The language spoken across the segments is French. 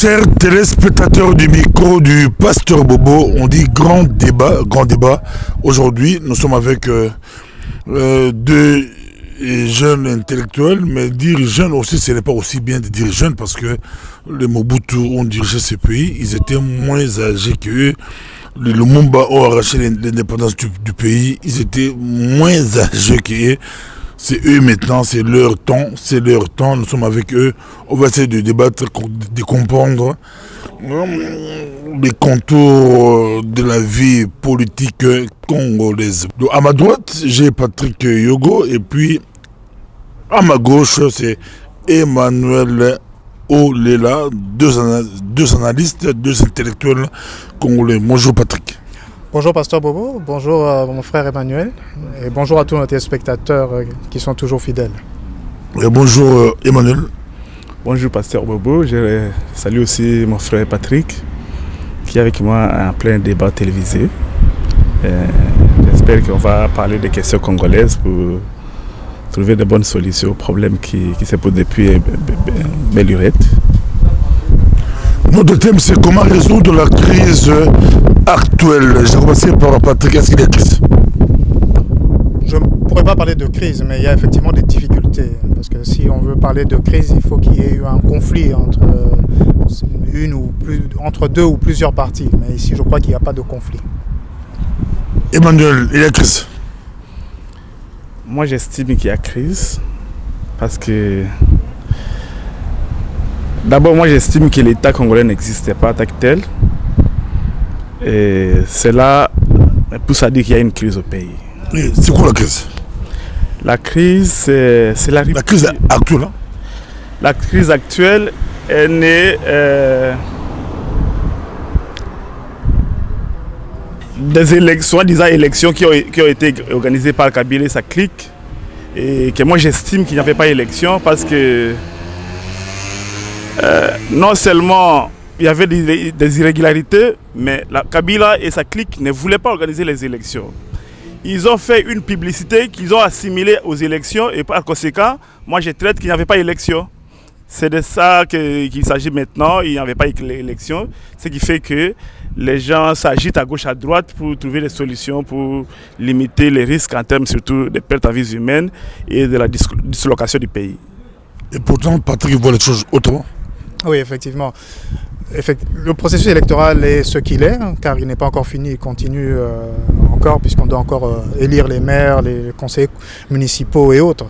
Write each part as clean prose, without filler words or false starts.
Chers téléspectateurs du micro du Pasteur Bobo, on dit grand débat, grand débat. Aujourd'hui, nous sommes avec deux jeunes intellectuels, mais dire jeunes aussi, ce n'est pas aussi bien de dire jeunes parce que les Mobutu ont dirigé ce pays, ils étaient moins âgés qu'eux. Le Lumumba ont arraché l'indépendance du pays, ils étaient moins âgés qu'eux. C'est eux maintenant, c'est leur temps, nous sommes avec eux. On va essayer de débattre, de comprendre les contours de la vie politique congolaise. Donc, à ma droite, j'ai Patrick Yogo et puis à ma gauche, c'est Emmanuel Olela, deux analystes, deux intellectuels congolais. Bonjour Patrick. Bonjour Pasteur Bobo, bonjour mon frère Emmanuel et bonjour à tous nos téléspectateurs qui sont toujours fidèles. Et bonjour Emmanuel. Bonjour Pasteur Bobo, je salue aussi mon frère Patrick qui est avec moi en plein débat télévisé. J'espère qu'on va parler des questions congolaises pour trouver de bonnes solutions aux problèmes qui se posent depuis belle lurette. Notre thème, c'est comment résoudre la crise actuelle. Je vais commencer par Patrick. Est-ce qu'il y a crise? Je ne pourrais pas parler de crise, mais il y a effectivement des difficultés. Parce que si on veut parler de crise, il faut qu'il y ait eu un conflit entre deux ou plusieurs parties. Mais ici, je crois qu'il n'y a pas de conflit. Emmanuel, il y a crise? Moi, j'estime qu'il y a crise parce que d'abord, moi j'estime que l'État congolais n'existait pas en tant que tel. Et cela pousse à dire qu'il y a une crise au pays. Et c'est quoi la crise? La crise, c'est la crise actuelle. Hein? La crise actuelle est née des élections, élections qui ont été organisées par Kabila et sa clique. Et que moi j'estime qu'il n'y avait pas d'élection parce que non seulement il y avait des irrégularités, mais Kabila et sa clique ne voulaient pas organiser les élections. Ils ont fait une publicité qu'ils ont assimilée aux élections et par conséquent, moi je traite qu'il n'y avait pas d'élection. C'est de ça qu'il s'agit maintenant, il n'y avait pas d'élection, ce qui fait que les gens s'agitent à gauche à droite pour trouver des solutions pour limiter les risques en termes surtout de pertes en vies humaines et de la dislocation du pays. Et pourtant, Patrick voit les choses autrement. Oui, effectivement. Le processus électoral est ce qu'il est, car il n'est pas encore fini, il continue encore, puisqu'on doit encore élire les maires, les conseillers municipaux et autres.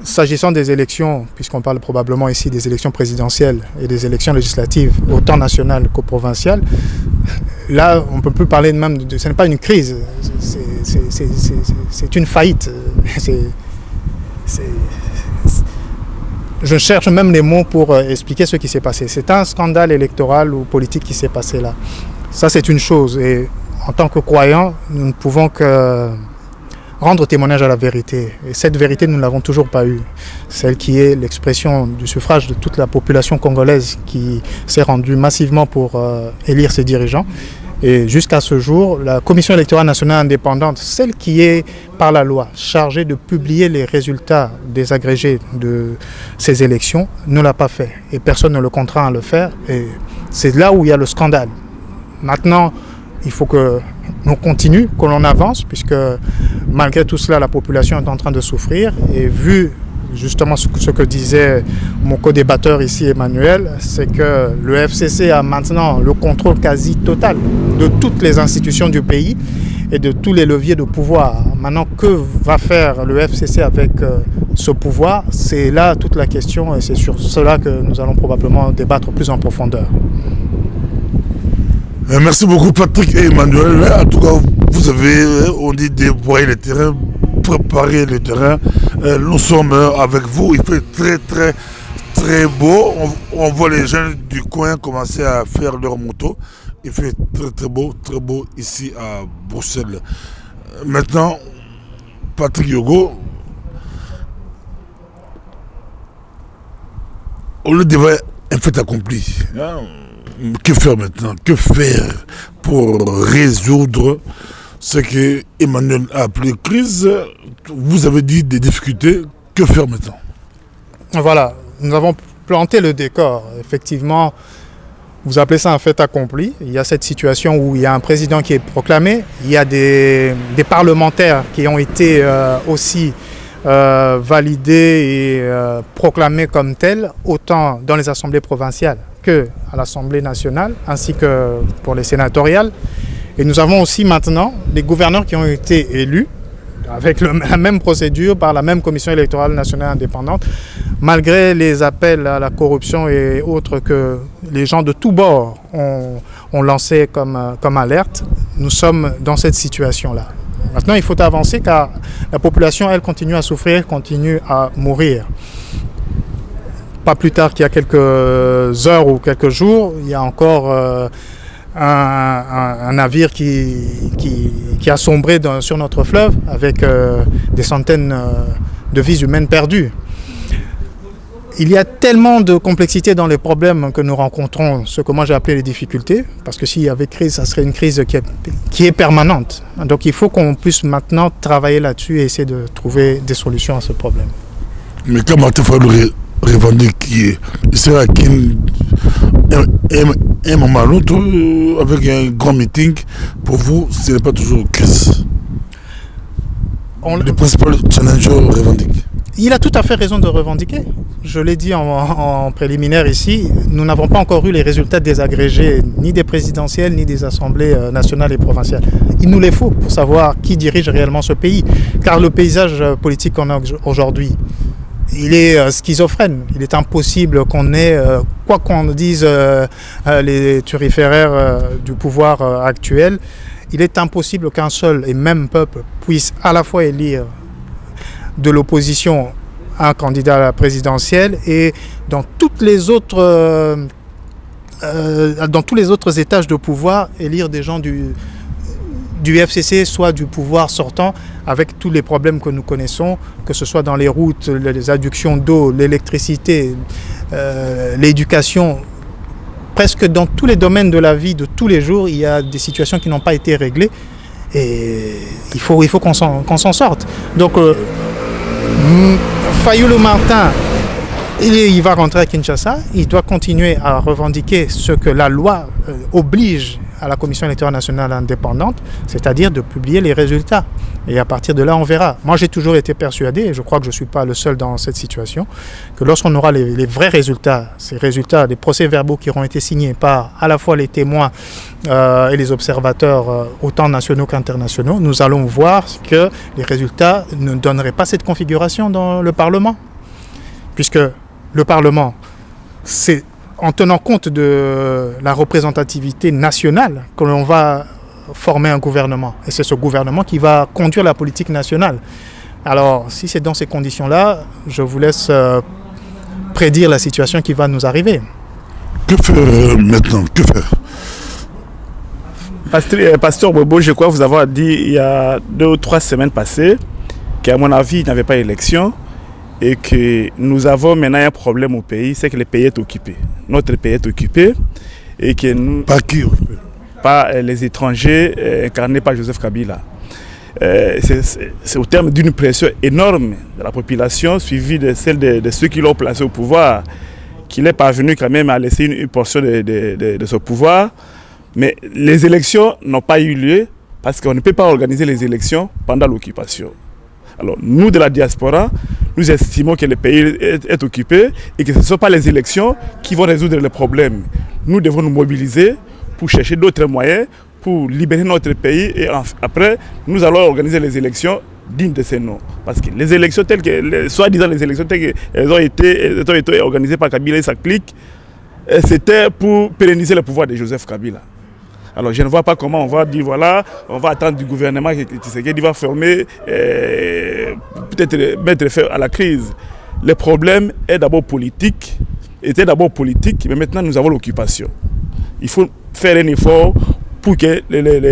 S'agissant des élections, puisqu'on parle probablement ici des élections présidentielles et des élections législatives, autant nationales qu'au provincial, là, on ne peut plus parler même ce n'est pas une crise, c'est une faillite. Je cherche même les mots pour expliquer ce qui s'est passé. C'est un scandale électoral ou politique qui s'est passé là. Ça, c'est une chose. Et en tant que croyants, nous ne pouvons que rendre témoignage à la vérité. Et cette vérité, nous ne l'avons toujours pas eue. Celle qui est l'expression du suffrage de toute la population congolaise qui s'est rendue massivement pour élire ses dirigeants. Et jusqu'à ce jour, la Commission électorale nationale indépendante, celle qui est par la loi chargée de publier les résultats des agrégés de ces élections, ne l'a pas fait. Et personne ne le contraint à le faire. Et c'est là où il y a le scandale. Maintenant, il faut que l'on continue, que l'on avance, puisque malgré tout cela, la population est en train de souffrir. Et vu justement ce que disait mon co-débatteur ici, Emmanuel, c'est que le FCC a maintenant le contrôle quasi total de toutes les institutions du pays et de tous les leviers de pouvoir. Maintenant, que va faire le FCC avec ce pouvoir? C'est là toute la question et c'est sur cela que nous allons probablement débattre plus en profondeur. Merci beaucoup Patrick et Emmanuel. En tout cas, vous avez, on dit, débroyer le terrain, préparer le terrain. Nous sommes avec vous, il fait très très très beau. On voit les jeunes du coin commencer à faire leur moto. Il fait très beau ici à Bruxelles. Maintenant, Patrick Yogo, on le débat un fait accompli. Que faire maintenant? Que faire pour résoudre ce que Emmanuel a appelé crise? Vous avez dit des difficultés. Que faire maintenant? Voilà, nous avons planté le décor. Effectivement, Vous appelez ça un fait accompli. Il y a cette situation où il y a un président qui est proclamé, il y a des parlementaires qui ont été aussi validés et proclamés comme tels, autant dans les assemblées provinciales qu'à l'Assemblée nationale, ainsi que pour les sénatoriales. Et nous avons aussi maintenant des gouverneurs qui ont été élus avec la même procédure par la même commission électorale nationale indépendante, malgré les appels à la corruption et autres que les gens de tous bords ont lancé comme alerte. Nous sommes dans cette situation-là. Maintenant, il faut avancer car la population, elle, continue à souffrir, continue à mourir. Pas plus tard qu'il y a quelques heures ou quelques jours, il y a encore un navire qui a sombré sur notre fleuve avec des centaines de vies humaines perdues. Il y a tellement de complexité dans les problèmes que nous rencontrons, ce que moi j'ai appelé les difficultés, parce que s'il y avait crise, ça serait une crise qui est permanente. Donc il faut qu'on puisse maintenant travailler là-dessus et essayer de trouver des solutions à ce problème. Mais comment tu fais le revendiquer? C'est là un moment à l'autre, avec un grand meeting, pour vous, ce n'est pas toujours crise. Le principal challenge revendique. Il a tout à fait raison de revendiquer. Je l'ai dit en préliminaire ici, nous n'avons pas encore eu les résultats des agrégés, ni des présidentielles, ni des assemblées nationales et provinciales. Il nous les faut pour savoir qui dirige réellement ce pays. Car le paysage politique qu'on a aujourd'hui, il est schizophrène. Il est impossible qu'on ait, quoi qu'on dise les turiféraires du pouvoir actuel, il est impossible qu'un seul et même peuple puisse à la fois élire de l'opposition un candidat à la présidentielle et dans tous les autres étages de pouvoir élire des gens du FCC, soit du pouvoir sortant, avec tous les problèmes que nous connaissons, que ce soit dans les routes, les adductions d'eau, l'électricité, l'éducation. Presque dans tous les domaines de la vie de tous les jours, il y a des situations qui n'ont pas été réglées et il faut qu'on s'en sorte. Donc, Fayulu Martin, il va rentrer à Kinshasa, il doit continuer à revendiquer ce que la loi oblige à la Commission électorale nationale indépendante, c'est-à-dire de publier les résultats. Et à partir de là, on verra. Moi, j'ai toujours été persuadé, et je crois que je ne suis pas le seul dans cette situation, que lorsqu'on aura les vrais résultats, ces résultats des procès-verbaux qui auront été signés par à la fois les témoins et les observateurs, autant nationaux qu'internationaux, nous allons voir que les résultats ne donneraient pas cette configuration dans le Parlement. Puisque le Parlement, c'est en tenant compte de la représentativité nationale que l'on va former un gouvernement. Et c'est ce gouvernement qui va conduire la politique nationale. Alors, si c'est dans ces conditions-là, je vous laisse prédire la situation qui va nous arriver. Que faire maintenant? Que faire? Pasteur Bobo, je crois vous avoir dit il y a 2 ou 3 semaines passées qu'à mon avis, il n'y avait pas d'élection. Et que nous avons maintenant un problème au pays, c'est que le pays est occupé. Notre pays est occupé et que nous... Par qui? Par les étrangers incarnés par Joseph Kabila. C'est au terme d'une pression énorme de la population, suivie de celle de ceux qui l'ont placé au pouvoir, qu'il est parvenu quand même à laisser une portion de ce pouvoir. Mais les élections n'ont pas eu lieu parce qu'on ne peut pas organiser les élections pendant l'occupation. Alors, nous de la diaspora, nous estimons que le pays est occupé et que ce ne sont pas les élections qui vont résoudre les problèmes. Nous devons nous mobiliser pour chercher d'autres moyens pour libérer notre pays et après, nous allons organiser les élections dignes de ces noms. Parce que les élections telles que, soi-disant les élections telles qu'elles ont été organisées par Kabila et sa clique, c'était pour pérenniser le pouvoir de Joseph Kabila. Alors je ne vois pas comment on va dire voilà, on va attendre du gouvernement qui va former, peut-être mettre fin à la crise. Le problème est d'abord politique, mais maintenant nous avons l'occupation. Il faut faire un effort pour que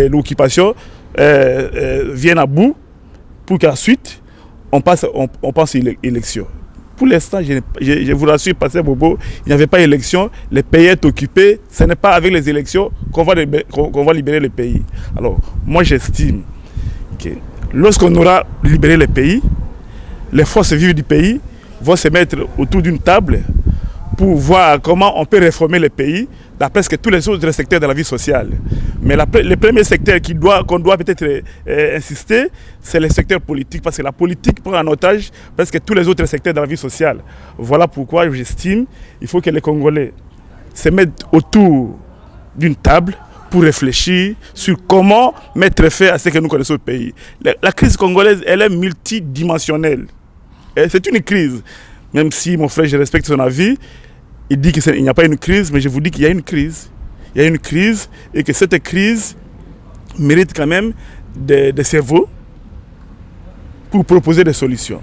l'occupation vienne à bout, pour qu'ensuite on passe à l'élection. Pour l'instant, je vous rassure, Pasteur Bobo, il n'y avait pas d'élection, le pays est occupé, ce n'est pas avec les élections qu'on va libérer le pays. Alors, moi j'estime que lorsqu'on aura libéré le pays, les forces vives du pays vont se mettre autour d'une table pour voir comment on peut réformer le pays dans presque tous les autres secteurs de la vie sociale. Mais le premier secteur qu'on doit peut-être insister, c'est le secteur politique, parce que la politique prend en otage presque tous les autres secteurs de la vie sociale. Voilà pourquoi j'estime qu'il faut que les Congolais se mettent autour d'une table pour réfléchir sur comment mettre fin à ce que nous connaissons au pays. La crise congolaise, elle est multidimensionnelle. C'est une crise. Même si mon frère, je respecte son avis, il dit qu'il n'y a pas une crise, mais je vous dis qu'il y a une crise. Il y a une crise et que cette crise mérite quand même des cerveaux pour proposer des solutions.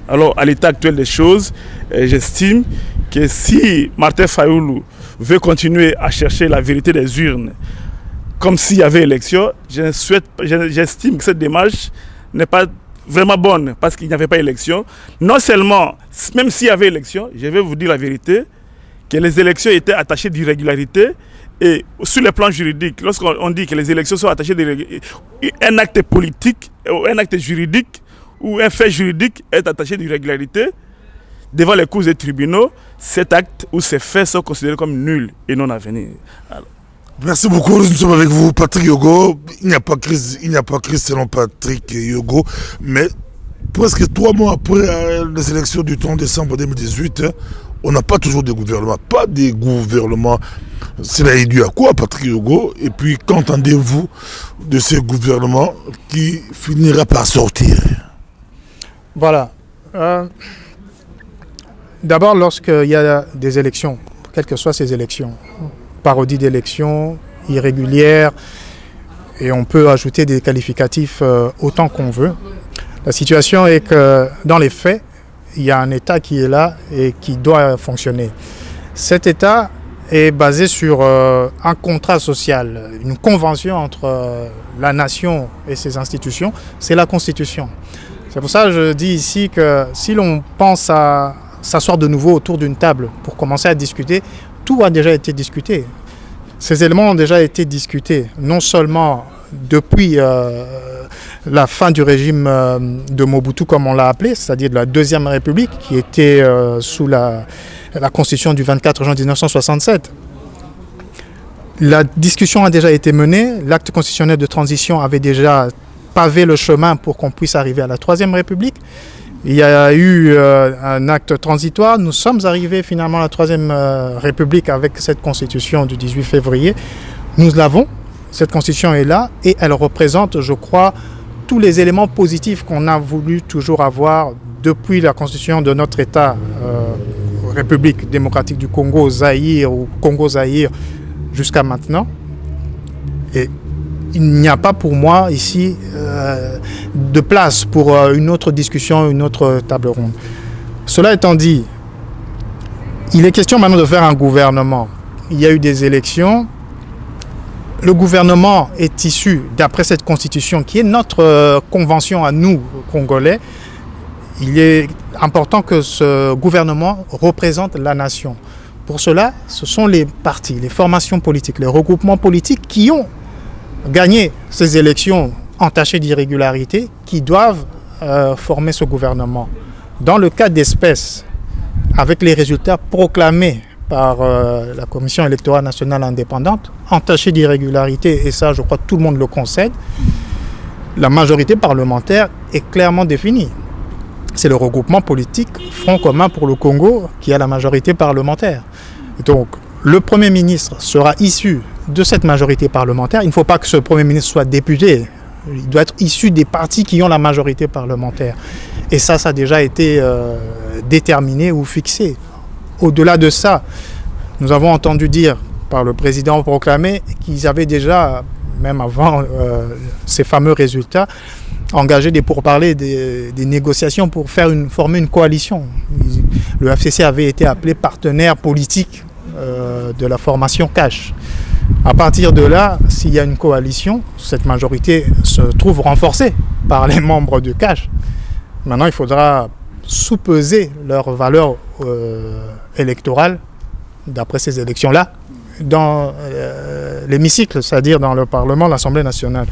Alors, à l'état actuel des choses, j'estime que si Martin Fayoulou veut continuer à chercher la vérité des urnes, comme s'il y avait élection, j'estime que cette démarche n'est pas vraiment bonne parce qu'il n'y avait pas élection. Non seulement, même s'il y avait élection, je vais vous dire la vérité, que les élections étaient attachées d'irrégularité et sur le plan juridique, lorsqu'on dit que les élections sont attachées d'irrégularité, un acte politique ou un acte juridique ou un fait juridique est attaché d'irrégularité devant les cours et tribunaux, cet acte ou ces faits sont considérés comme nuls et non à venir. Alors, merci beaucoup, nous sommes avec vous, Patrick Yogo. Il n'y a pas crise selon Patrick Yogo, mais presque 3 mois après les élections du 30 décembre 2018, on n'a pas toujours de gouvernement, pas de gouvernement. Cela est dû à quoi, Patrick Yogo? Et puis, qu'entendez-vous de ce gouvernement qui finira par sortir? Voilà. D'abord, lorsqu'il y a des élections, quelles que soient ces élections, parodie d'élections, irrégulières, et on peut ajouter des qualificatifs autant qu'on veut. La situation est que, dans les faits, il y a un État qui est là et qui doit fonctionner. Cet État est basé sur un contrat social, une convention entre la nation et ses institutions, c'est la Constitution. C'est pour ça que je dis ici que si l'on pense à s'asseoir de nouveau autour d'une table pour commencer à discuter, tout a déjà été discuté. Ces éléments ont déjà été discutés, non seulement depuis la fin du régime de Mobutu, comme on l'a appelé, c'est-à-dire de la Deuxième République, qui était sous la Constitution du 24 juin 1967. La discussion a déjà été menée, l'acte constitutionnel de transition avait déjà pavé le chemin pour qu'on puisse arriver à la Troisième République. Il y a eu un acte transitoire. Nous sommes arrivés finalement à la Troisième République avec cette constitution du 18 février. Nous l'avons, cette constitution est là et elle représente, je crois, tous les éléments positifs qu'on a voulu toujours avoir depuis la constitution de notre État, République démocratique du Congo, Zaïre ou Congo-Zaïre, jusqu'à maintenant. Et il n'y a pas pour moi ici de place pour une autre discussion, une autre table ronde. Cela étant dit, il est question maintenant de faire un gouvernement. Il y a eu des élections. Le gouvernement est issu, d'après cette constitution, qui est notre convention à nous, Congolais. Il est important que ce gouvernement représente la nation. Pour cela, ce sont les partis, les formations politiques, les regroupements politiques qui ont gagné ces élections entachées d'irrégularité, qui doivent former ce gouvernement. Dans le cas d'espèce, avec les résultats proclamés par la Commission électorale nationale indépendante, entachée d'irrégularité, et ça je crois que tout le monde le concède, la majorité parlementaire est clairement définie. C'est le regroupement politique Front commun pour le Congo qui a la majorité parlementaire. Donc le Premier ministre sera issu de cette majorité parlementaire. Il ne faut pas que ce Premier ministre soit député. Il doit être issu des partis qui ont la majorité parlementaire. Et ça a déjà été déterminé ou fixé. Au-delà de ça, nous avons entendu dire par le président proclamé qu'ils avaient déjà, même avant ces fameux résultats, engagé des pourparlers, des négociations pour former une coalition. Le FCC avait été appelé partenaire politique de la formation CASH. À partir de là, s'il y a une coalition, cette majorité se trouve renforcée par les membres de CASH. Maintenant, il faudra sous-peser leur valeur électorale d'après ces élections-là dans l'hémicycle, c'est-à-dire dans le Parlement, l'Assemblée nationale.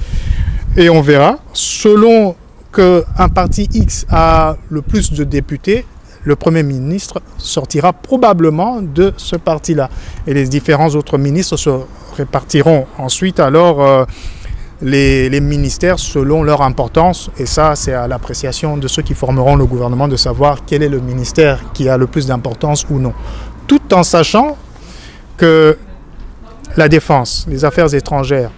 Et on verra, selon qu'un parti X a le plus de députés, le Premier ministre sortira probablement de ce parti-là. Et les différents autres ministres se répartiront ensuite alors les ministères selon leur importance. Et ça, c'est à l'appréciation de ceux qui formeront le gouvernement de savoir quel est le ministère qui a le plus d'importance ou non. Tout en sachant que la défense, les affaires étrangères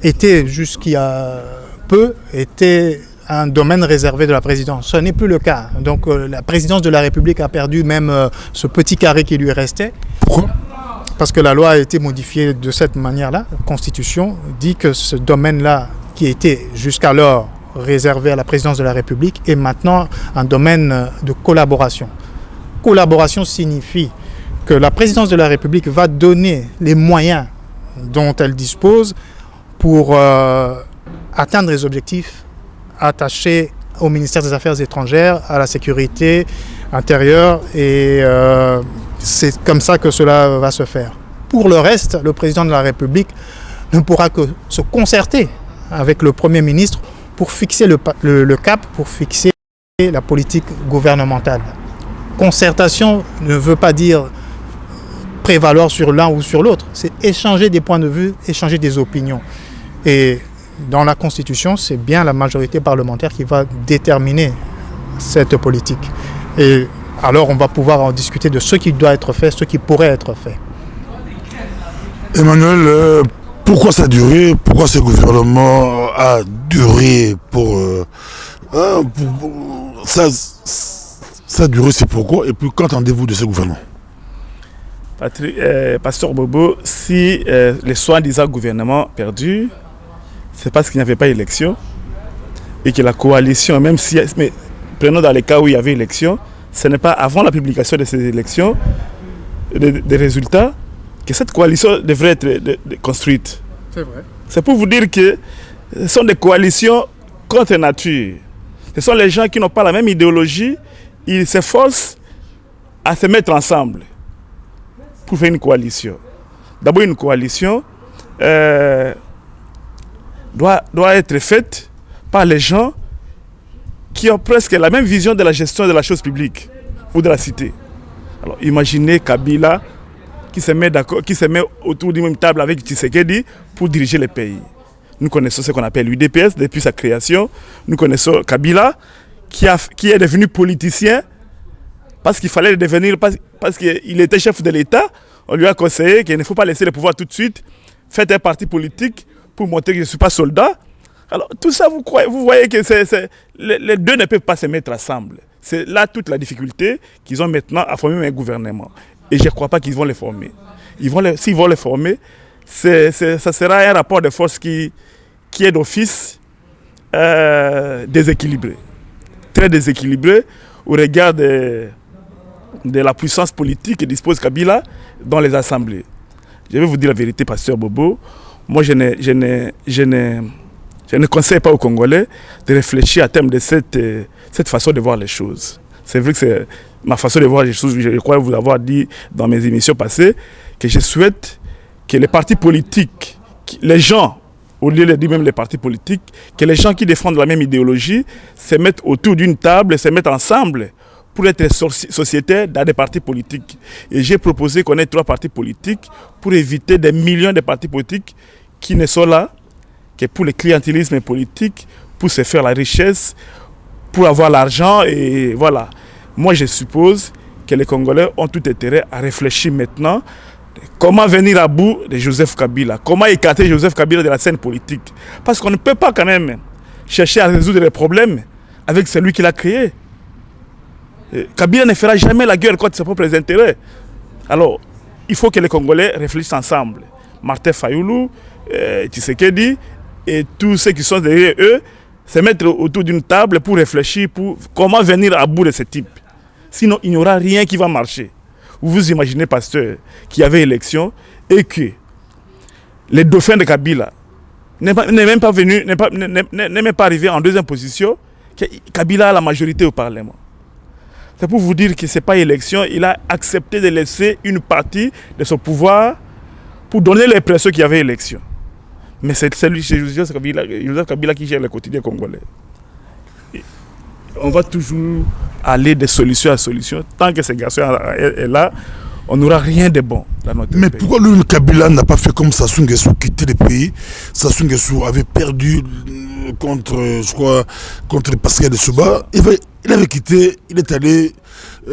était jusqu'à peu, était un domaine réservé de la présidence. Ce n'est plus le cas. Donc la présidence de la République a perdu même ce petit carré qui lui restait. Pourquoi ? Parce que la loi a été modifiée de cette manière-là. La Constitution dit que ce domaine-là, qui était jusqu'alors réservé à la présidence de la République, est maintenant un domaine de collaboration. Collaboration signifie que la présidence de la République va donner les moyens dont elle dispose pour atteindre les objectifs attachés au ministère des Affaires étrangères, à la sécurité intérieure, et c'est comme ça que cela va se faire. Pour le reste, le président de la République ne pourra que se concerter avec le Premier ministre pour fixer le cap, pour fixer la politique gouvernementale. Concertation ne veut pas dire prévaloir sur l'un ou sur l'autre, c'est échanger des points de vue, échanger des opinions. Et dans la Constitution, c'est bien la majorité parlementaire qui va déterminer cette politique. Et alors on va pouvoir en discuter de ce qui doit être fait, ce qui pourrait être fait. Emmanuel, pourquoi ça a duré ? Pourquoi ce gouvernement a duré ça a duré, c'est pourquoi ? Et puis qu'entendez-vous de ce gouvernement ? Pasteur Bobo, si les soi-disant gouvernements perdus, c'est parce qu'il n'y avait pas d'élection et que la coalition, même si, mais prenons dans les cas où il y avait élection, ce n'est pas avant la publication de ces élections, des résultats, que cette coalition devrait être construite. C'est vrai. C'est pour vous dire que ce sont des coalitions contre nature. Ce sont les gens qui n'ont pas la même idéologie, ils s'efforcent à se mettre ensemble pour faire une coalition. D'abord, une coalition doit être faite par les gens qui ont presque la même vision de la gestion de la chose publique ou de la cité. Alors, imaginez Kabila qui se met autour d'une même table avec Tshisekedi pour diriger le pays. Nous connaissons ce qu'on appelle l'UDPS depuis sa création. Nous connaissons Kabila qui est devenu politicien parce qu'il fallait le devenir, parce qu'il était chef de l'État. On lui a conseillé qu'il ne faut pas laisser le pouvoir tout de suite. Faites un parti politique pour montrer que je ne suis pas soldat. Alors tout ça, vous voyez que les deux ne peuvent pas se mettre ensemble. C'est là toute la difficulté qu'ils ont maintenant à former un gouvernement. Et je ne crois pas qu'ils vont les former. S'ils vont les former, ça sera un rapport de force qui est d'office déséquilibré. Très déséquilibré au regard de la puissance politique que dispose Kabila dans les assemblées. Je vais vous dire la vérité, pasteur Bobo. Moi, je ne conseille pas aux Congolais de réfléchir à terme de cette façon de voir les choses. C'est vrai que c'est ma façon de voir les choses. Je crois vous avoir dit dans mes émissions passées que je souhaite que les partis politiques, les gens, au lieu de dire même les partis politiques, que les gens qui défendent la même idéologie se mettent autour d'une table, se mettent ensemble pour être sociétaires dans des partis politiques. Et j'ai proposé qu'on ait 3 partis politiques pour éviter des millions de partis politiques qui ne sont là que pour le clientélisme politique, pour se faire la richesse, pour avoir l'argent. Et voilà. Moi, je suppose que les Congolais ont tout intérêt à réfléchir maintenant comment venir à bout de Joseph Kabila, comment écarter Joseph Kabila de la scène politique. Parce qu'on ne peut pas quand même chercher à résoudre les problèmes avec celui qui l'a créé. Kabila ne fera jamais la guerre contre ses propres intérêts. Alors, il faut que les Congolais réfléchissent ensemble. Martin Fayoulou, Tshisekedi et tous ceux qui sont derrière eux se mettre autour d'une table pour réfléchir pour comment venir à bout de ce type. Sinon, il n'y aura rien qui va marcher. Vous imaginez, pasteur, qu'il y avait élection et que les dauphins de Kabila n'est même pas venu, n'est même pas arrivé en deuxième position, que Kabila a la majorité au Parlement. C'est pour vous dire que ce n'est pas élection, il a accepté de laisser une partie de son pouvoir pour donner l'impression qu'il y avait élection. Mais c'est Joseph Kabila qui gère le quotidien congolais. on va toujours aller de solution à solution. Tant que ce garçon est là, on n'aura rien de bon dans notre Mais pays. pourquoi le Kabila n'a pas fait comme Sassou Nguesso, quitter le pays? Sassou Nguesso avait perdu contre, je crois, contre Pascal de Souba. Il avait quitté, il est allé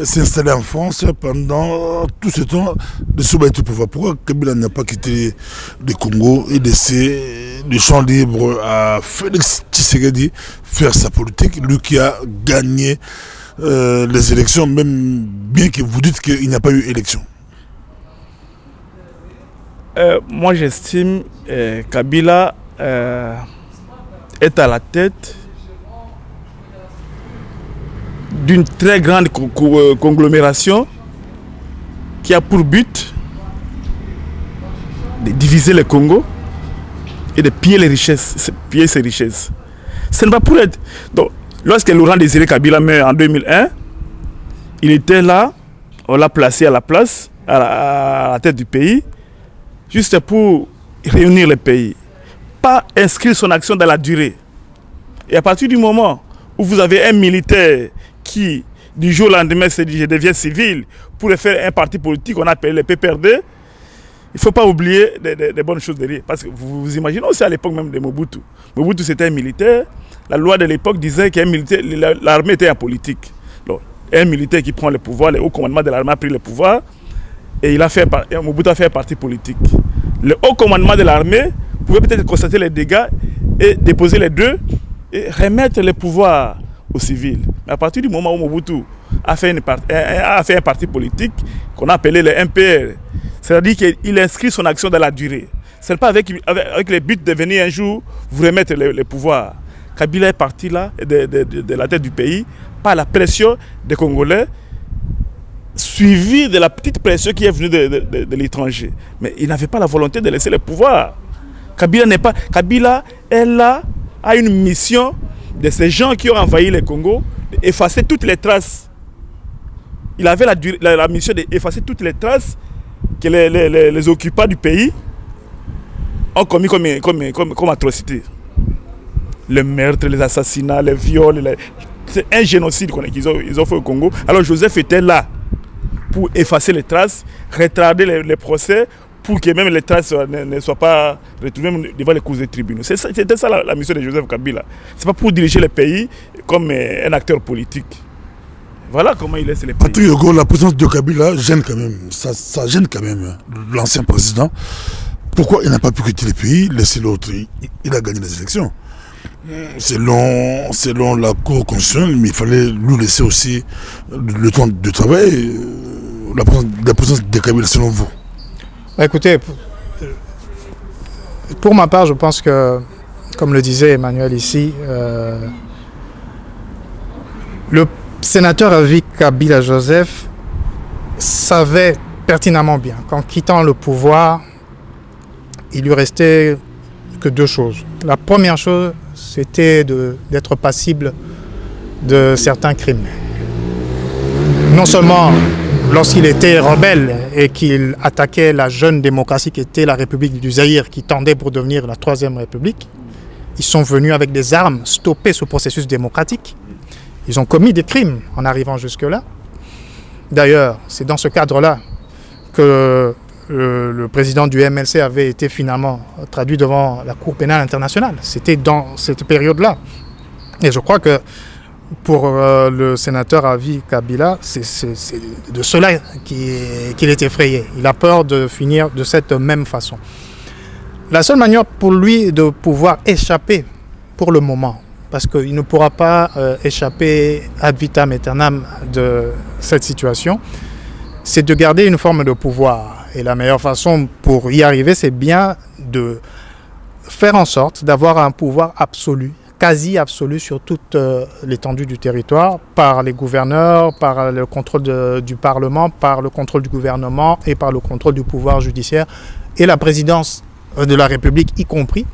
s'installer en France pendant tout ce temps. De Souba était au pouvoir. Pourquoi Kabila n'a pas quitté le Congo et laissé le champ libre à Félix Tshisekedi faire sa politique, lui qui a gagné les élections, même bien que vous dites qu'il n'y a pas eu élection? Moi, j'estime Kabila est à la tête d'une très grande conglomération qui a pour but de diviser le Congo et de piller les richesses, piller ses richesses. Ce n'est pas pour être... Donc, lorsque Laurent Désiré Kabila meurt en 2001, il était là, on l'a placé à la place, à la tête du pays, juste pour réunir le pays. Pas inscrire son action dans la durée. Et à partir du moment où vous avez un militaire qui, du jour au lendemain, se dit « je deviens civil » pour faire un parti politique qu'on appelle le PPRD, il ne faut pas oublier des bonnes choses derrière. Parce que vous imaginez aussi à l'époque même de Mobutu. Mobutu, c'était un militaire. La loi de l'époque disait qu'un militaire, l'armée était apolitique. Donc, un militaire qui prend le pouvoir, le haut commandement de l'armée a pris le pouvoir, et Mobutu a fait un parti politique. Le haut commandement de l'armée pouvait peut-être constater les dégâts et déposer les deux et remettre le pouvoir aux civils. Mais à partir du moment où Mobutu a fait un parti politique qu'on a appelé le MPR, c'est-à-dire qu'il inscrit son action dans la durée. Ce n'est pas avec le but de venir un jour vous remettre le pouvoir. Kabila est parti là, de la tête du pays, par la pression des Congolais, suivi de la petite pression qui est venue de l'étranger. Mais il n'avait pas la volonté de laisser le pouvoir. Kabila est là, a une mission de ces gens qui ont envahi le Congo, d'effacer toutes les traces. Il avait la mission d'effacer toutes les traces que les occupants du pays ont commis comme atrocité. Le meurtre, les assassinats, les viols, c'est un génocide qu'ils ont fait au Congo. Alors Joseph était là pour effacer les traces, retarder les procès, pour que même les traces ne soient pas retrouvées devant les cours des tribunaux. C'était ça la mission de Joseph Kabila. Ce n'est pas pour diriger le pays comme un acteur politique. Voilà comment il laisse les pays. Patrick Yogo, la présence de Kabila gêne quand même. Ça gêne quand même l'ancien président. Pourquoi il n'a pas pu quitter le pays, laisser l'autre? Il a gagné les élections. Selon la Cour constitutionnelle, mais il fallait lui laisser aussi le temps de travail. La présence de Kabila, selon vous? Écoutez, pour ma part, je pense que, comme le disait Emmanuel ici, le sénateur à vie Kabila Joseph savait pertinemment bien qu'en quittant le pouvoir, il lui restait que deux choses. La première chose, c'était d'être passible de certains crimes. Non seulement lorsqu'il était rebelle et qu'il attaquait la jeune démocratie qui était la République du Zaïre, qui tendait pour devenir la Troisième République, ils sont venus avec des armes stopper ce processus démocratique. Ils ont commis des crimes en arrivant jusque-là. D'ailleurs, c'est dans ce cadre-là que le président du MLC avait été finalement traduit devant la Cour pénale internationale. C'était dans cette période-là. Et je crois que pour le sénateur à vie Kabila, c'est de cela qu'il est effrayé. Il a peur de finir de cette même façon. La seule manière pour lui de pouvoir échapper pour le moment, parce qu'il ne pourra pas échapper ad vitam aeternam de cette situation, c'est de garder une forme de pouvoir. Et la meilleure façon pour y arriver, c'est bien de faire en sorte d'avoir un pouvoir absolu, quasi absolu sur toute l'étendue du territoire, par les gouverneurs, par le contrôle du Parlement, par le contrôle du gouvernement et par le contrôle du pouvoir judiciaire et la présidence de la République y compris,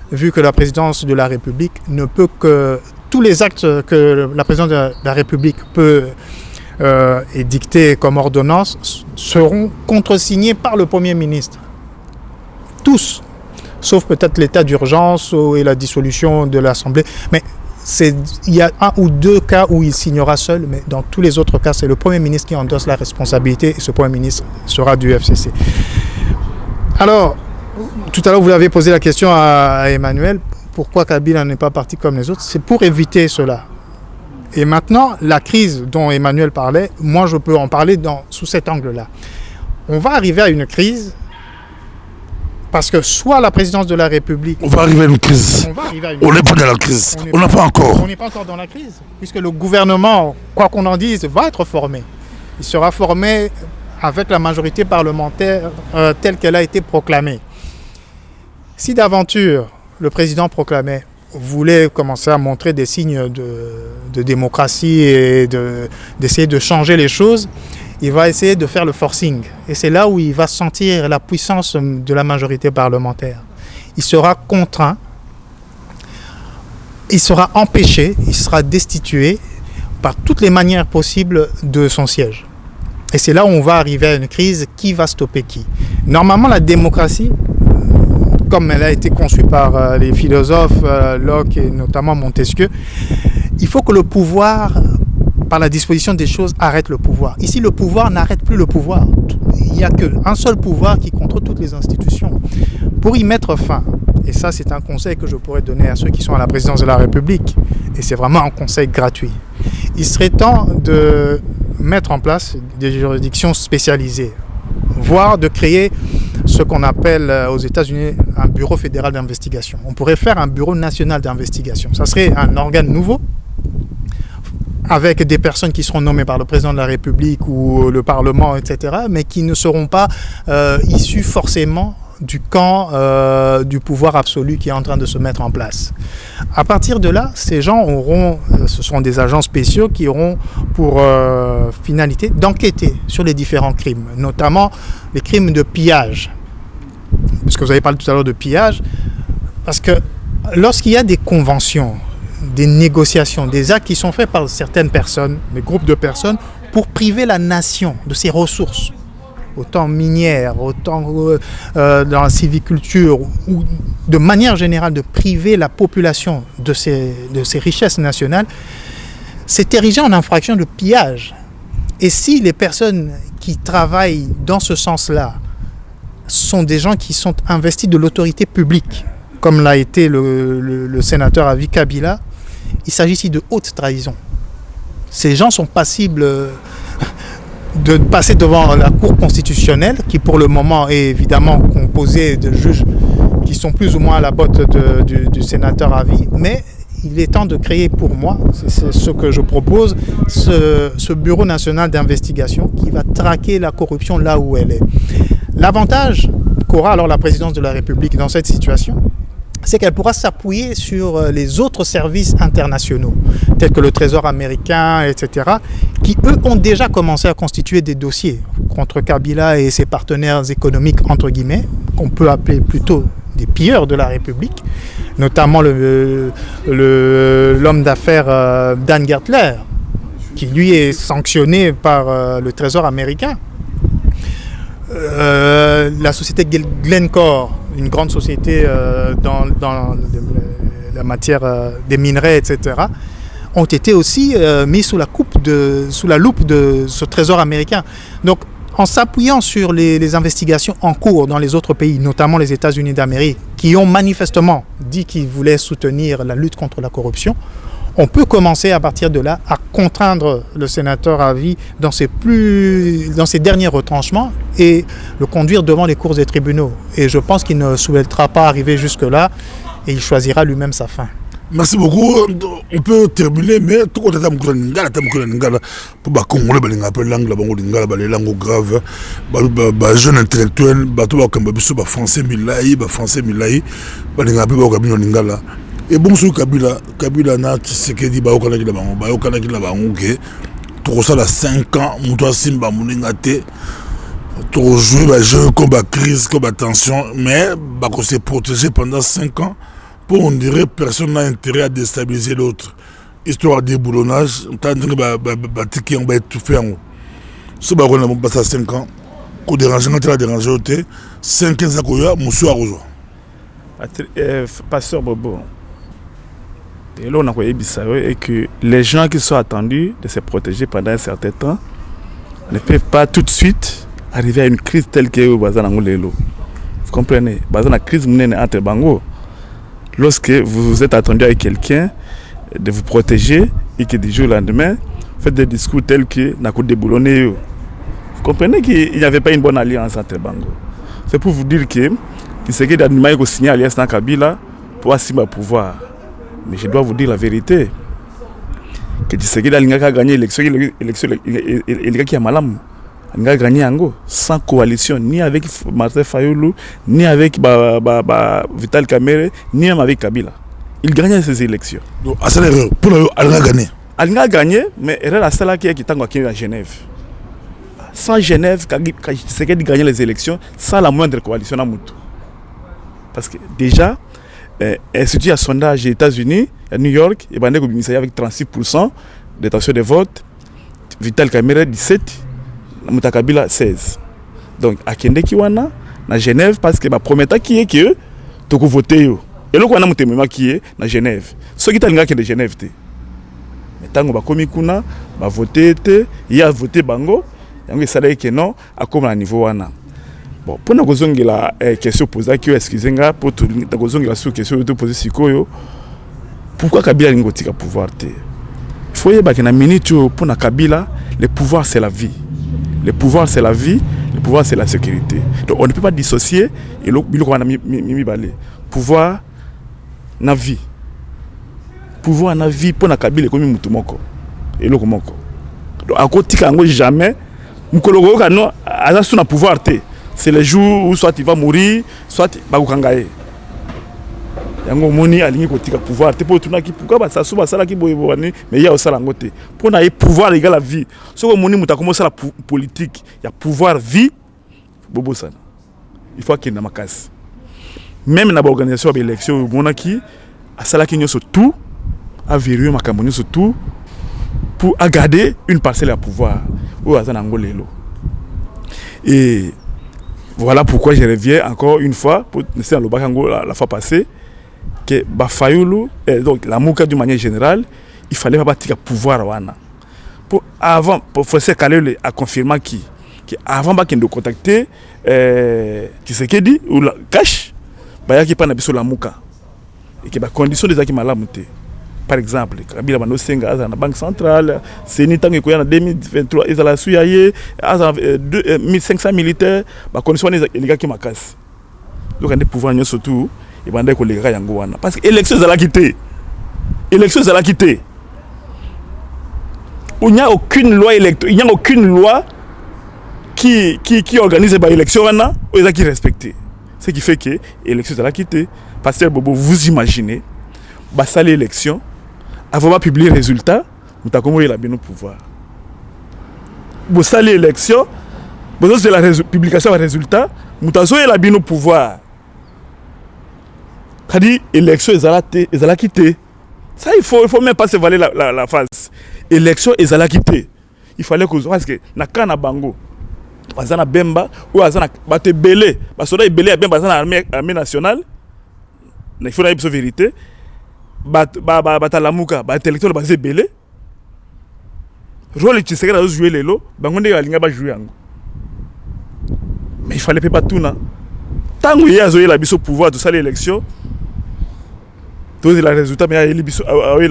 vu que la présidence de la République ne peut que... Tous les actes que la présidence de la République peut édicter comme ordonnance seront contresignés par le Premier ministre. Tous, sauf peut-être l'état d'urgence et la dissolution de l'Assemblée. Mais il y a un ou deux cas où il signera seul, mais dans tous les autres cas, c'est le Premier ministre qui endosse la responsabilité et ce Premier ministre sera du FCC. Alors, tout à l'heure, vous l'avez posé la question à Emmanuel, pourquoi Kabila n'est pas parti comme les autres? C'est pour éviter cela. Et maintenant, la crise dont Emmanuel parlait, moi je peux en parler sous cet angle-là. On va arriver à une crise parce que soit la présidence de la République... On va arriver à une crise. On n'est pas dans la crise. On n'a pas encore. On n'est pas encore dans la crise, puisque le gouvernement, quoi qu'on en dise, va être formé. Il sera formé avec la majorité parlementaire telle qu'elle a été proclamée. Si d'aventure le président proclamé voulait commencer à montrer des signes de démocratie et d'essayer de changer les choses, il va essayer de faire le forcing. Et c'est là où il va sentir la puissance de la majorité parlementaire. Il sera contraint, il sera empêché, il sera destitué par toutes les manières possibles de son siège. Et c'est là où on va arriver à une crise. Qui va stopper qui? Normalement, la démocratie, comme elle a été conçue par les philosophes Locke et notamment Montesquieu, il faut que le pouvoir, par la disposition des choses, arrête le pouvoir. Ici, le pouvoir n'arrête plus le pouvoir. Il n'y a qu'un seul pouvoir qui contrôle toutes les institutions. Pour y mettre fin, et ça c'est un conseil que je pourrais donner à ceux qui sont à la présidence de la République, et c'est vraiment un conseil gratuit, il serait temps de mettre en place des juridictions spécialisées, voire de créer ce qu'on appelle aux États-Unis un bureau fédéral d'investigation. On pourrait faire un bureau national d'investigation. Ça serait un organe nouveau, avec des personnes qui seront nommées par le président de la République ou le Parlement, etc., mais qui ne seront pas issues forcément du camp du pouvoir absolu qui est en train de se mettre en place. À partir de là, ces gens auront, ce seront des agents spéciaux qui auront pour finalité d'enquêter sur les différents crimes, notamment les crimes de pillage. Parce que vous avez parlé tout à l'heure de pillage, parce que lorsqu'il y a des conventions, des négociations, des actes qui sont faits par certaines personnes, des groupes de personnes, pour priver la nation de ses ressources, autant minières, autant dans la sylviculture, ou de manière générale de priver la population de ses richesses nationales, c'est érigé en infraction de pillage. Et si les personnes qui travaillent dans ce sens-là sont des gens qui sont investis de l'autorité publique, comme l'a été le sénateur Avi Kabila, il s'agit ici de haute trahison. Ces gens sont passibles de passer devant la Cour constitutionnelle, qui pour le moment est évidemment composée de juges qui sont plus ou moins à la botte du sénateur Avi, mais il est temps de créer pour moi, c'est ce que je propose, ce bureau national d'investigation qui va traquer la corruption là où elle est. L'avantage qu'aura alors la présidence de la République dans cette situation, c'est qu'elle pourra s'appuyer sur les autres services internationaux, tels que le Trésor américain, etc., qui, eux, ont déjà commencé à constituer des dossiers contre Kabila et ses partenaires économiques, entre guillemets, qu'on peut appeler plutôt des pilleurs de la République, notamment l'homme d'affaires Dan Gertler, qui, lui, est sanctionné par le Trésor américain. La société Glencore, une grande société dans la matière des minerais, etc., ont été aussi mis sous la loupe de ce trésor américain. Donc, en s'appuyant sur les investigations en cours dans les autres pays, notamment les États-Unis d'Amérique, qui ont manifestement dit qu'ils voulaient soutenir la lutte contre la corruption, on peut commencer à partir de là à contraindre le sénateur Avi dans ses derniers retranchements et le conduire devant les cours des tribunaux. Et je pense qu'il ne souhaitera pas arriver jusque-là et il choisira lui-même sa fin. Merci beaucoup. On peut terminer, mais tout le temps, pour les Congolais, les langues graves, les jeunes intellectuels, les Français Milaï, et bon, ce Kabila na Tshisekedi baokanaki na bango ke tokosala 5 ans mutu asimba moninga te tokojouer bajeu comme crise comme tension, mais bakose protéger pendant 5 ans pour on dirait personne n'a intérêt à déstabiliser l'autre, histoire de déboulonnage tandis batiki on va étouffer en ce bakona bon passer 5 ans ko déranger ngati la déranger te 5 ans akoya musu akozwa Pasteur Bobo, Et là, on a envoyé Bissau et que les gens qui sont attendus de se protéger pendant un certain temps ne peuvent pas tout de suite arriver à une crise telle que au Bazan Angolelo. Vous comprenez? Bazan la crise menée entre Bango. Lorsque vous êtes attendu avec quelqu'un de vous protéger et que du jour au lendemain, faites des discours tels que n'a de boulonné. Vous comprenez qu'il n'y avait pas une bonne alliance entre Bango. C'est pour vous dire que c'est que d'animal qui signé alliance dans Kabila pour assumer le pouvoir. Mais je dois vous dire la vérité. Que Tshisekedi a gagné l'élection, il a malam. Il a gagné sans coalition, ni avec Martin Fayoulou, ni avec Vital Kamerhe, ni même avec Kabila. Il gagne ces élections. Donc, à cette erreur, pour lui, il a gagné. Il a gagné, mais il a celle qui est à Genève. Sans Genève, Tshisekedi gagne les élections sans la moindre coalition à Moutou. Parce que déjà, institut à sondage aux États-Unis, à New York, il y a avec 36% d'intention de vote, Vital Kamerhe 17%, Moutakabila 16%. Donc, à Kendekiwana, à Genève, parce que ma promesse qui est que tu peux voter. Et là, on a mon qui est à Genève. Ceux qui sont de Genève, mais tant qu'on a commis kuna, va voter, il y a voté bango, il y a ça que non, à comme à niveau wana. Bon, pour nous poser la question posée, excusez-moi, pour nous poser la question posée sikoyo, pourquoi Kabila n'a pas pouvoir te? Il faut y avoir une minute pour Kabila, le pouvoir c'est la vie. Le pouvoir c'est la vie, le pouvoir c'est la sécurité. Donc on ne peut pas dissocier et le pouvoir na vie. Pouvoir na vie pour Kabila comme mutumoko. Et le komoko. Donc à côté kango jamais mukologo kano aza na pouvoir te. C'est le jour où soit il va mourir, soit il va kangaye. Yango moni alingi kotika pouvoir te pour tourner qui pourquoi ba ça souba ça là qui boyebani mais il y a aussi langote pour na pouvoir égal la vie ce que moni muta commencer la politique il y a pouvoir vie bobo sana il faut qu'il na makasi même na organisation de l'élection monaki a sala ki nyoso tout a vérifier makambo nyoso tout pour garder une parcelle à pouvoir ou azana ngolelo. Et voilà pourquoi je reviens encore une fois pour laisser dans le bakango la fois passée que Bafayoulou, donc la Mouka d'une manière générale, il fallait pas bâtir pouvoir wana. Pour avant, pour faire caler à confirmer qui avant qu'il nous contacter, qui se dit ou la cash, bah y a qui pas n'abisso la Mouka et que bah condition des acquis malamuté. Par exemple, Kabila bando senga à la banque centrale, c'est ni tant que en 2023 ils allaient suyayer à 1500 militaires, bah condition les gars qui m'a cassé. Donc on a des pouvoirs surtout. Et bandé ko lega yango wana parce que élection za la quitter il n'y a aucune loi il n'y a aucune loi qui organise les élections wana ou qui respecter ce qui fait que élection za la quitter pasteur Bobo vous imaginez ba ça l'élection avant de publier les résultats vous ta comment il a bien au pouvoir vous ça l'élection vous c'est la publication des résultats vous ta il a bien au pouvoir. Kadi élection ezala quitté. Ça il faut même pas se valer la phase. Élection ezala quitté. Il fallait que parce que na kana bango bazana bemba ou bazana bate belé parce que belé a bemba bazana armée nationale. Il faut la vérité. Batalamuka ba intellectuel basé belé. Rôle qui serait jouer les lots, bango ndé alinga ba jouer yango. Mais il fallait pas tout na. Tant que y a zoé la biso pouvoir de ça l'élection. Le résultat mais il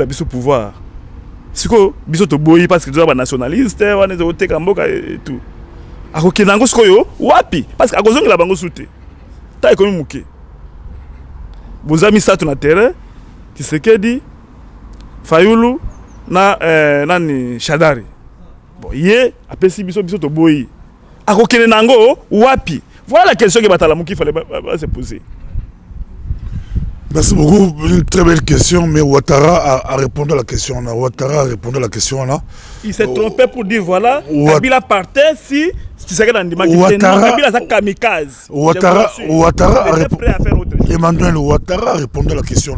a biso pouvoir c'est quoi biso to boyi parce que tu es nationaliste on est au tekamboka et tout akokenango sikoyo wapi parce que akozongi la bango souté ta ekomi muke vous ami ça na terrain qui se dit Fayoulou na nani Shadari bon yé apesi biso to boyi akokenango wapi voilà la question que Batalamuki fallait se poser. Merci beaucoup, une très belle question, mais Ouattara a répondu à la question. Ouattara a répondu à la question là. Il s'est trompé pour dire voilà, Kabila partait si tu sais que dans le Kabila c'est kamikaze. Ouattara a répondu. Emmanuel Ouattara a répondu à la question.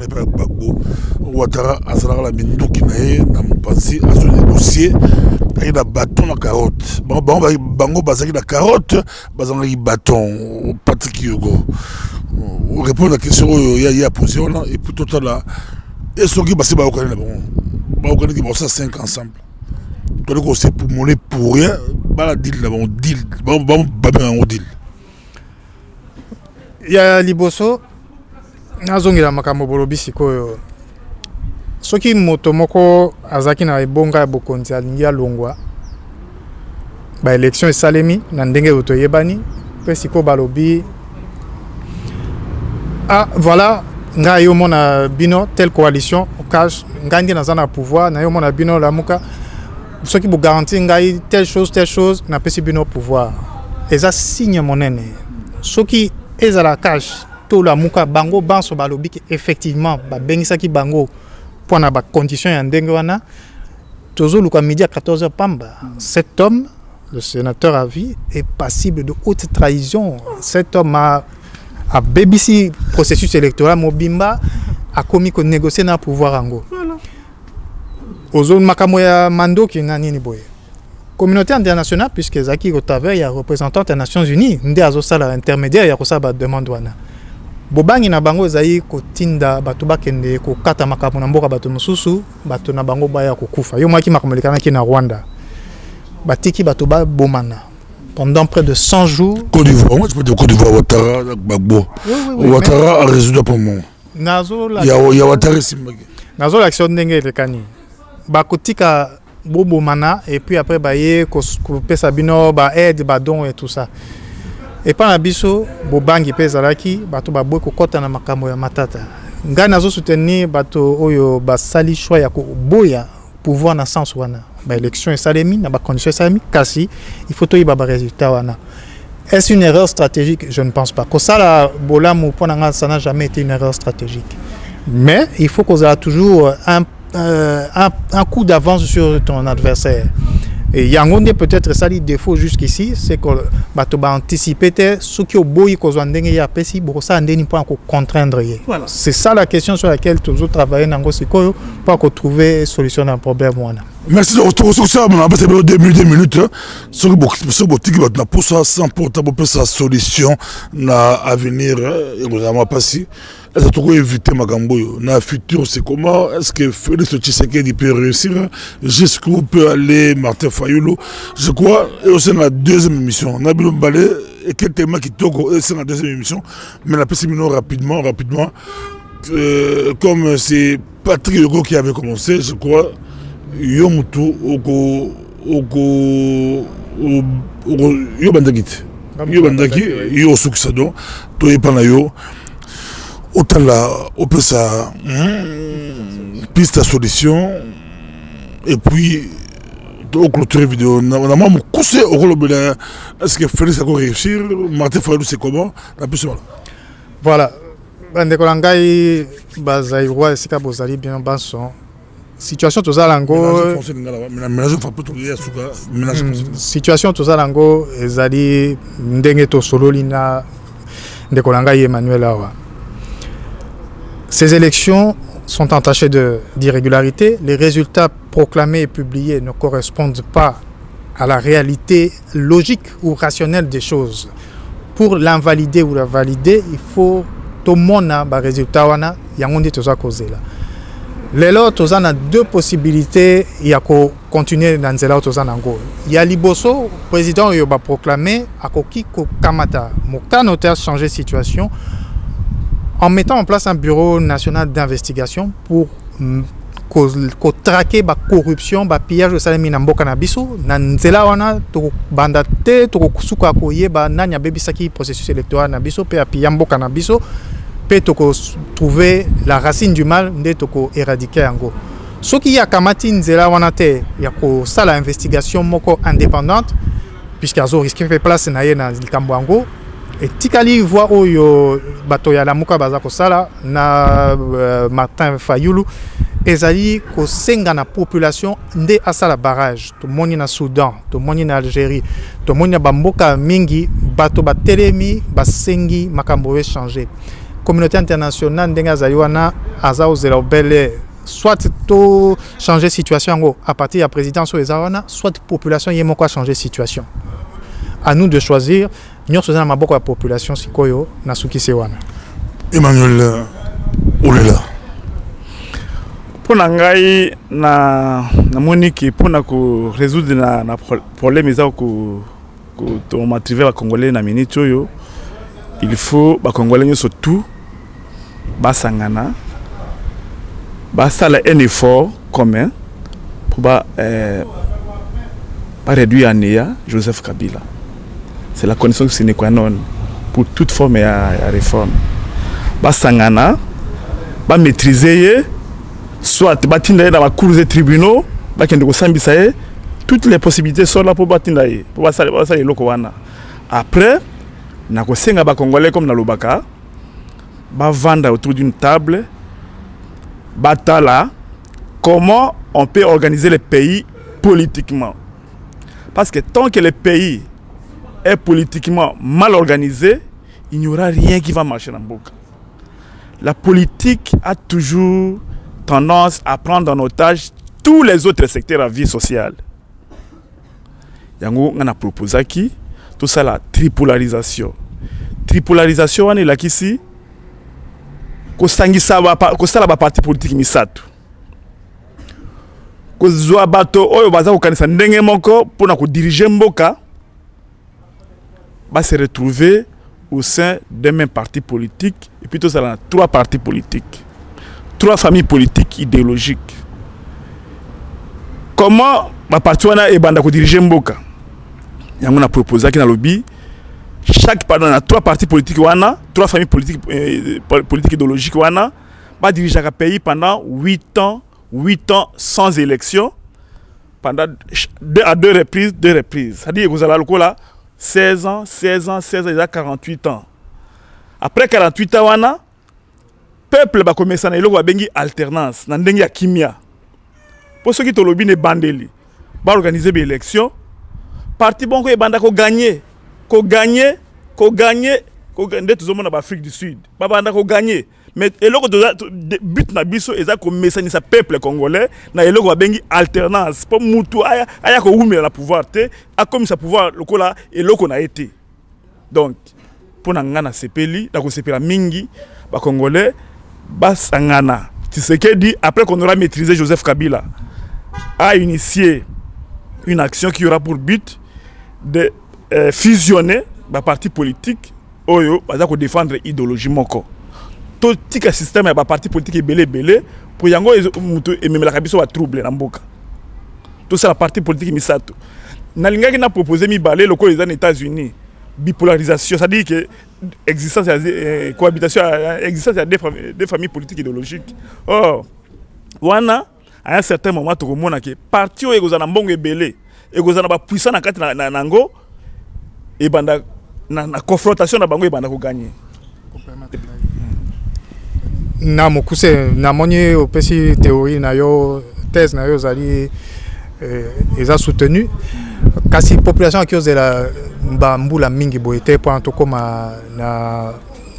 Ouattara a salé la mintou qui n'a pas pensé à se négocier. Il y a un bâton la carotte. Bango basaki la carotte, basaki bâton. Patrick Yogo. On répond à la question qu'il y a posée et puis tout à l'heure Et ce qui passe, qui vont ça 5 ensemble. Donc on sait pour monnaie pour rien, la deal là, on deal, on deal. Il y a liboso, nazongela makambo bolobi sikoyo. Soki moto moko azaki na ebonga ya bokonzi alingi alongwa. Ba élection esalemi na ndenge otoyebani, pe siko balobi ah voilà, nga yo mona bino telle coalition cash ngandi na zana pouvoir na yo mona bino la muka soki bo garantir ngai telle chose na pesi bino pouvoir. Eza signe monene. Soki ezala cash to la muka bango banso balobi ki effectivement ba bengisaki bango pour na ba condition ya ndenge wana tozo luka midi à 14h pamba. Cet homme, le sénateur à vie, est passible de haute trahison. Cet homme a BBC processus électoral Mobimba a commis qu'on négocier na pouvoir ango. Ozone makamoya mando ki nani ni boye. Communauté internationale puisque Zaki Rotave il y a représentant des Nations Unies, ndé azosala intermédiaire ya kosa ba demande wana. Bobangi na bango ezai kotinda bato bakende ko kata makambo na mboka bato mosusu, bato na bango baya kokufa. Yo mwaki makomelikana ki na Rwanda. Batiki bato ba bomana. Pendant près de 100 jours. Côte d'Ivoire, moi je peux dire Côte d'Ivoire, Ouattara, Gbagbo. Ouattara a résolu pour moi. Il y a Ouattara Simbagi. Nazo l'action ndenge lekani. Bakotika bobo mana et puis après baye ko pesa bino ba aide ba don et tout ça. Et pas na biso bobangi pesa laki bato ba boy ko kota na makambo ya matata. Nga nazo soutenir bato oyo ba sali choix ya ko boya pouvoir na sens wana. Ba élection et salemi na ba condition salemi kasi il faut to ba résultat wana. Est-ce une erreur stratégique? Je ne pense pas. Ko sala bolamu ponanga ça n'a jamais été une erreur stratégique. Mais il faut qu'on ait toujours un coup d'avance sur ton adversaire. Et Yangonde peut-être ça le défaut jusqu'ici, c'est que bato ba anticiper ce qui au boyi ko ndenge ya pesi bosa ndeni pas encore contraindre. Voilà. C'est ça la question sur laquelle toujours travailler nango sikoyo pour trouver solution à un problème wana. Merci de retour sur ça, on a passé 2 minutes. Ce qui va pour ça sans portable pour sa solution na avenir et vous avez passé. Est-ce que tu peux éviter Magambo? Dans le futur, c'est comment? Est-ce que Félix Tshisekedi peut réussir? Jusqu'où peut aller Martin Fayulu? Je crois, et aussi dans la deuxième émission. Nabil Mbalé, et quel thème qui toque, c'est la deuxième émission. Mais la PC rapidement. Comme c'est Patrick Hugo qui avait commencé, je crois, Yomutu, Yobandagit. Yobandaki, Yosuksado, Toyepanayo. Autant là, on peut ça piste à solution et puis au clôture vidéo on a même coussé au rôle de est-ce que Félix a réussir Martin Fayulu c'est comment la plus voilà bande kolangai bazairwa esika bozali bien banson situation tozalango situation tozalango ezali ndenge to sololi na ndekolangai Emmanuel Awa. Ces élections sont entachées d'irrégularités. Les résultats proclamés et publiés ne correspondent pas à la réalité logique ou rationnelle des choses. Pour l'invalider ou la valider, il faut tout le monde a des résultats. Il y a des causes là. Les autres, on a 2 possibilités. Il y a qu'à continuer dans ces autres. Il y a Liboso, président, il a proclamé à Koki Kamata. Mokta notaire changer de situation. En mettant en place un bureau national d'investigation pour traquer la corruption, le pillage de salami na mboka na biso, na nzela wana to bandate to kusuka koyeba nanya bebisaki processus électoral na biso pe apia mboka na biso pe to trouver la racine du mal nde to ko éradiquer yango. Soki ya kamati nzela wana te ya ko sala investigation moko indépendante puisque azo risque fait place na ye na likambo yango. Et tikali voit oyo bato ya lamuka baza ko sala na Martin Fayulu ezali ko senga na population nde asala barrage to moni na Soudan to moni na Algérie to moni na bamboka mingi bato batelemi basengi makambo changer communauté internationale ndenga azali wana aza ozela obele soit to changer situation ngo à partir ya présidence o ezawana soit population yemoko a changer situation. À nous de choisir. Nous sommes beaucoup de la population sikoyo na suki sewana. Emmanuel Olela. Pour ngai na Monique pour résoudre na problème ils ont que motiver les Congolais na minute yo, il faut les Congolais surtout basangana basala un effort commun pour réduire Anéa Joseph Kabila. C'est la condition sine qua non pour toute forme de réforme. Basangana ba maîtriser soit batinda dans la cour des tribunaux toutes les possibilités sont là pour batinda pour basala eloko wana. Après na kosenga ba Congolais comme na Lobaka ba vendre autour d'une table batala comment on peut organiser le pays politiquement, parce que tant que le pays est politiquement mal organisé, il n'y aura rien qui va marcher dans le Mboka. La politique a toujours tendance à prendre en otage tous les autres secteurs de la vie sociale. Yango on a proposé qui tout ça la tripolarisation. Tripolarisation on est là ici. Ko sangisa ko sala ba parti politique misatu. Ko zwa bato oyo baza ko kanisa ndenge moko pour na ko diriger Mboka. Va se retrouver au sein d'un même parti politique et puis tout ça dans 3 partis politiques, 3 familles politiques idéologiques. Comment ma parti wana e banda ko diriger Mboka? Yango na proposé ki na lobby chaque pendant 3 partis politiques wana, 3 familles politiques idéologiques wana va diriger le pays pendant 8 ans sans élection pendant 2 reprises. C'est-à-dire que vous allez là 16 ans, il a 48 ans. Après 48 ans, le peuple va commencer à faire alternance, dans la kimia. Pour ceux qui ont lobby ne bandeli, va organiser des élections. Parti bon ko gagner, tout le monde en Afrique du Sud. Banda ko gagner. Mais eloko but na biso eza ko mesani sa peuple congolais na eloko bengi alternance pour mutu aya ko umela la pouvoir te a comme sa pouvoir lokola eloko na été. Donc pour ngana sepeli na ko sepela mingi ba congolais basangana. Tu sais que dit après qu'on aura maîtrisé Joseph Kabila a initié une action qui aura pour but de fusionner ba parti politique oyo baza ko défendre idéologie moko. Tout le système est parti politique belé pour yango et même la kabiso va troubler na Mboka. Tout ça la parti politique misato. Na linga qui n'a proposé mi balé loko les États-Unis bipolarisation, ça dit que existence cohabitation existence des familles politiques idéologiques. Oh wana à un certain moment to komona que parti o egozana mbongo belé egozana ba puissant na kati na nango et banda na confrontation na bango e banda ko gagner. Na mokuse na moni opesi théorie na yo thèse na yo zali eza soutenu kasi population qui ose la mbula mingi boité pour en tout comme na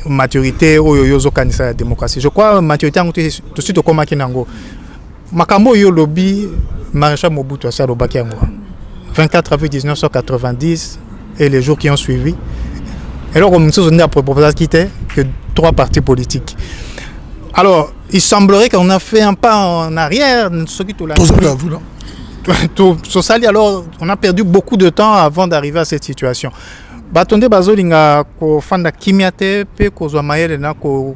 maturité oyo yozo kanisa la démocratie. Je crois maturité en tout de suite comme kinango makambo yo lobby maréchal Mobutu asa lobaki yango 24 avril 1990 et les jours qui ont suivi. Alors on nous a proposé qui était que 3 partis politiques. Alors, il semblerait qu'on a fait un pas en arrière. Alors, on a perdu beaucoup de temps avant d'arriver à cette situation. Batonde bazolinga ko fanda kimiate pe ko zwa mayele na ko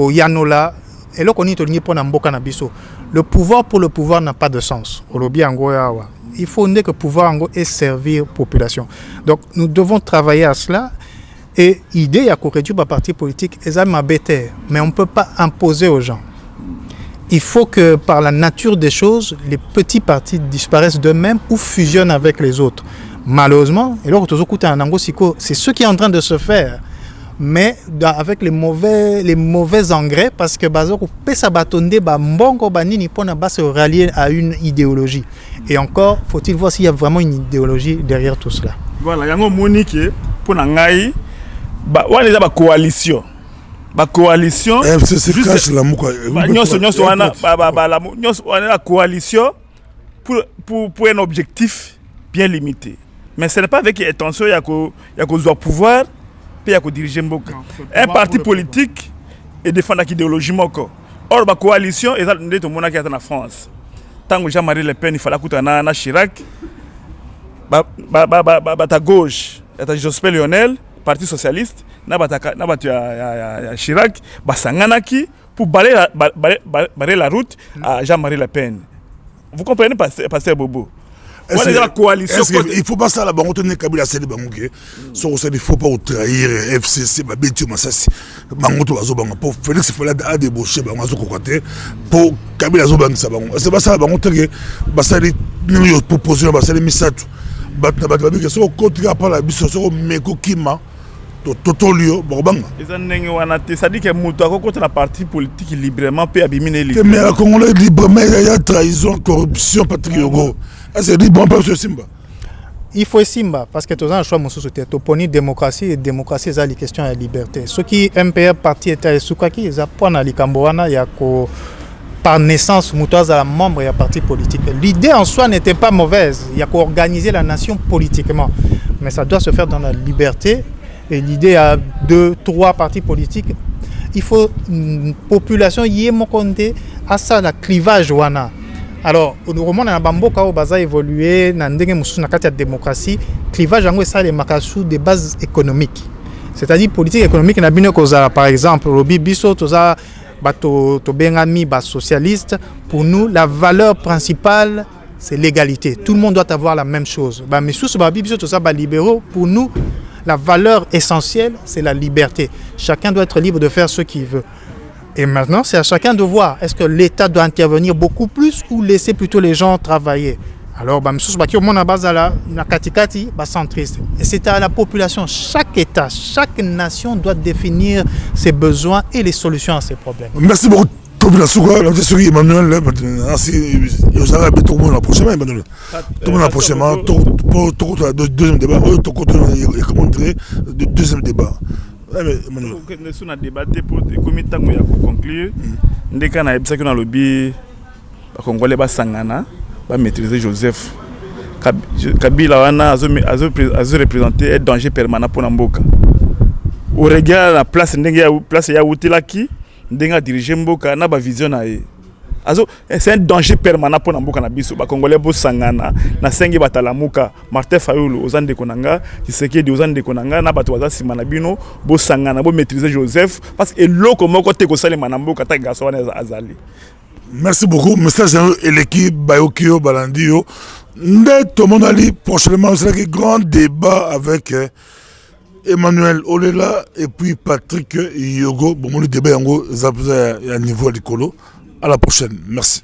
yanola et là qu'on est tolingi pour na mboka na biso. Le pouvoir pour le pouvoir n'a pas de sens. Olobi ango yawa. Il faut que le pouvoir ango est servir population. Donc, nous devons travailler à cela. Et l'idée à réduire le parti politique est bête, mais on ne peut pas imposer aux gens. Il faut que par la nature des choses, les petits partis disparaissent d'eux-mêmes ou fusionnent avec les autres. Malheureusement, c'est ce qui est en train de se faire, mais avec les mauvais engrais, parce que se rallier à une idéologie. Et encore, faut-il voir s'il y a vraiment une idéologie derrière tout cela. Voilà, il y a un Monique pour Nangaï. On est coalition. La coalition. C'est cache la mouka. La coalition pour un objectif bien limité. Mais ce n'est pas avec intention qu'il y a que pouvoir et il y a que diriger Mboka. Un parti politique et défendre l'idéologie Moko. Or la coalition est en France. Tant que Jean-Marie Le Pen il fallait que na Chirac ta gauche eta Jospin Lionel Parti socialiste na Chirac basanganaki pour balayer la route à Jean-Marie Le Pen. Vous comprenez, Pasteur Bobo? La coalition. Il ne faut pas ça là-bas. On tenait Kabila Sedi Bangouke. Il ne faut pas trahir FCC, Babétu Massassi. Bangoto Azobanga. Pour Félix Fola a débauché Bangazo Kokote. Pour Kabila Zobang Sabang. C'est pas ça là-bas. On tenait Bassali New pour poser Bassali Misatou. Batnababi, qui sont contre par la bise, sont Meko Kima. Totolio, Borbanga. Ça dit que Moutako contre la partie politique librement peut abîmer les. Mais la Congolais librement, il y a trahison, corruption, Patrick Yogo. C'est libre, pas ce Simba. Il faut Simba, parce que tu as un choix, mon société. Tu poni démocratie, et démocratie, c'est la question de la liberté. Ce qui MPR parti était Soukaki, ils apprennent à l'Ikamboana, il y a par naissance, Moutaz a membre et parti politique. L'idée en soi n'était pas mauvaise. Il y a qu'à organiser la nation politiquement. Mais ça doit se faire dans la liberté. Et l'idée à 2, 3 partis politiques, il faut une population yémokonde à ça, la clivage wana. Alors, au moment où on a évolué, dans la démocratie, clivage c'est les makassou des bases économiques. C'est-à-dire politique économique, par exemple, Robi Bisso, socialiste, pour nous, la valeur principale, c'est l'égalité. Tout le monde doit avoir la même chose. Mais sous libéraux, pour nous, la valeur essentielle, c'est la liberté. Chacun doit être libre de faire ce qu'il veut. Et maintenant, c'est à chacun de voir. Est-ce que l'État doit intervenir beaucoup plus ou laisser plutôt les gens travailler? Alors, centriste. Et c'est à la population. Chaque État, chaque nation doit définir ses besoins et les solutions à ses problèmes. Merci beaucoup. Emmanuel, deuxième débat, deuxième débat. Nous avons débatté pour conclure. Nous avons lobby Congolais Sangana, maîtriser Joseph. Kabila a représenté un danger permanent pour Namboka. Au regard de la place Yaoutilaki, Ndenga diriger Mboka na ba vision na ye. C'est un danger permanent pour Namboka na biso ba Congolais bo sangana na sengi batalamuka Martin Fayulu ozande konanga Tshisekedi ozande konanga na bato baza sima na bino bo sangana bo maîtriser Joseph parce que loko moko te ko salema na Mboka ta gaso wana azali. Merci beaucoup. Message et l'équipe Bayokio Balandio. Tout le monde a dit prochainement c'est un grand débat avec Emmanuel Olela et puis Patrick Yogo. Bon, le débat est à niveau de Colo. À la prochaine. Merci.